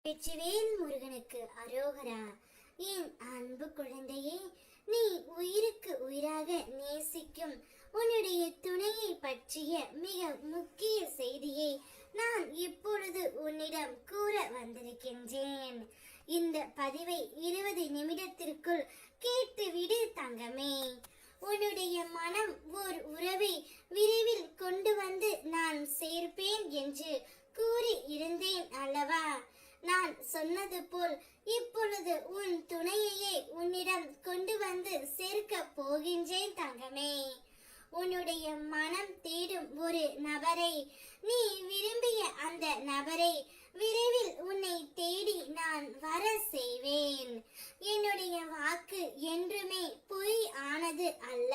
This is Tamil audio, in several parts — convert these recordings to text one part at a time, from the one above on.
வெற்றிவேல் முருகனுக்கு அரோகரா. என் அன்பு குழந்தையே, நீ உயிருக்கு உயிராக நேசிக்கும் உன்னுடைய துணையை பற்றிய மிக முக்கிய செய்தியை நான் இப்பொழுது உன்னிடம் கூற வந்திருக்கின்றேன். இந்த பதிவை 20 நிமிடத்திற்குள் கேட்டுவிடு தங்கமே. உன்னுடைய மனம் ஓர் உறவை விரைவில் கொண்டு வந்து நான் சேர்ப்பேன் என்று கூறி இருந்தேன் அல்லவா? நான் சொன்னது போல் இப்பொழுது உன் துணையையே உன்னிடம் கொண்டு வந்து சேர்க்க போகின்றேன் தங்கமே. உன்னுடைய மனம் தேடும் ஒரு நபரை, நீ விரும்பிய அந்த நபரை விரைவில் உன்னை தேடி நான் வர செய்வேன். என்னுடைய வாக்கு என்றுமே பொய் ஆனது அல்ல.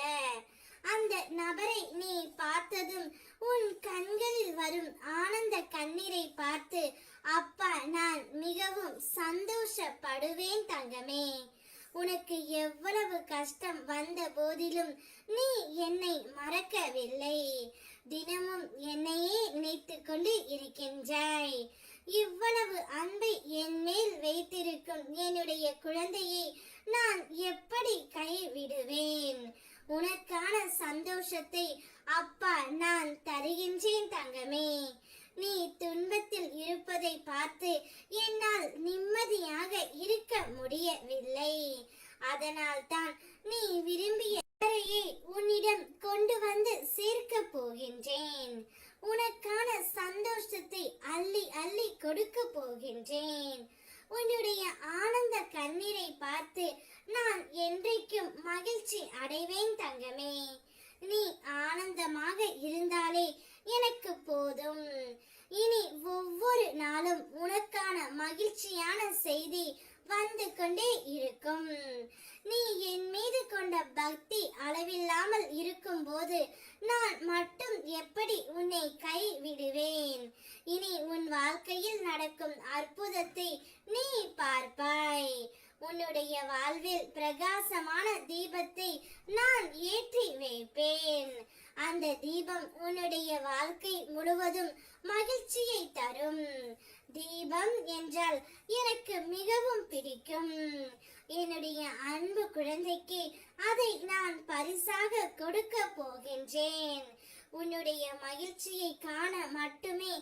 அந்த நபரை நீ பார்த்ததும் உன் கண்களில் வரும் ஆனந்த கண்ணீரை பார்த்து அப்பா நான் மிகவும் சந்தோஷப்படுவேன் தங்கமே. உனக்கு எவ்வளவு கஷ்டம் வந்த போதிலும் நீ என்னை மறக்கவில்லை. தினமும் என்னையே நினைத்து கொண்டு இருக்கின்றாய். இவ்வளவு அன்பை என் மேல் வைத்திருக்கும் என்னுடைய குழந்தையை நான் எப்படி கைவிடுவேன்? உனக்கான சந்தோஷத்தை அப்பா நான் தருகின்றேன் தங்கமே. நீ துன்பத்தில் இருப்பதை பார்த்து என்னால் நிம்மதியாக இருக்க முடியவில்லை. அதனால் தான் நீ விரும்பிய உன்னிடம் கொண்டு வந்து சேர்க்க போகின்றேன். உனக்கான சந்தோஷத்தை அள்ளி அள்ளி கொடுக்க போகின்றேன். உன்னுடைய ஆனந்த கண்ணீரை பார்த்து நான் என்றைக்கும் மகிழ்ச்சி அடைவேன் தங்கமே. நீ ஆனந்தமாக இருந்தாலே எனக்கு போதும். இனி ஒவ்வொரு நாளும் உனக்கான மகிழ்ச்சியான செய்தி வந்து கொண்டே இருக்கும். நீ என் மீது கொண்ட பக்தி அளவில்லாமல் இருக்கும் போது நான் மட்டும் எப்படி உன்னை கைவிடுவேன்? இனி உன் வாழ்க்கையில் நடக்கும் அற்புதத்தை நீ பார்ப்பாய். உன்னுடைய வாழ்வில் பிரகாசமான தீபத்தை நான் ஏற்றி வைப்பேன். அந்த தீபம் உன்னுடைய வாழ்க்கை முழுவதும் மகிழ்ச்சியை தரும். தீபம் என்றால் எனக்கு மிகவும் பிடிக்கும். என்னுடைய அன்பு குழந்தைக்கு அதை நான் பரிசாக கொடுக்க போகின்றேன். உன்னுடைய மகிழ்ச்சியை காண மட்டுமே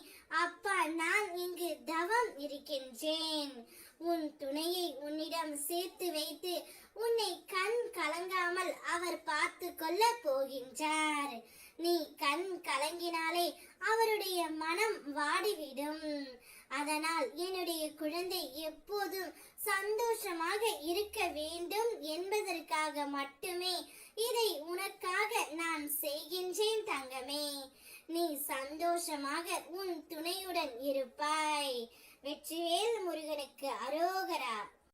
அப்பா நான் இங்கு தவம் இருக்கின்றேன். உன் துணையை உன்னிடம் சேர்த்து வைத்து உன்னை கண் கலங்காமல் அவர் பார்த்து கொள்ள போகின்றார். நீ கண் கலங்கினாலே அவருடைய மனம் வாடிவிடும். அதனால் என்னுடைய குழந்தை எப்போதும் சந்தோஷமாக இருக்க வேண்டும் என்பதற்காக மட்டுமே இதை உனக்காக நான் செய்கின்றேன் தங்கமே. நீ சந்தோஷமாக உன் துணையுடன் இருப்பாய். வெற்றிவேல் முருகனுக்கு அரோகரா.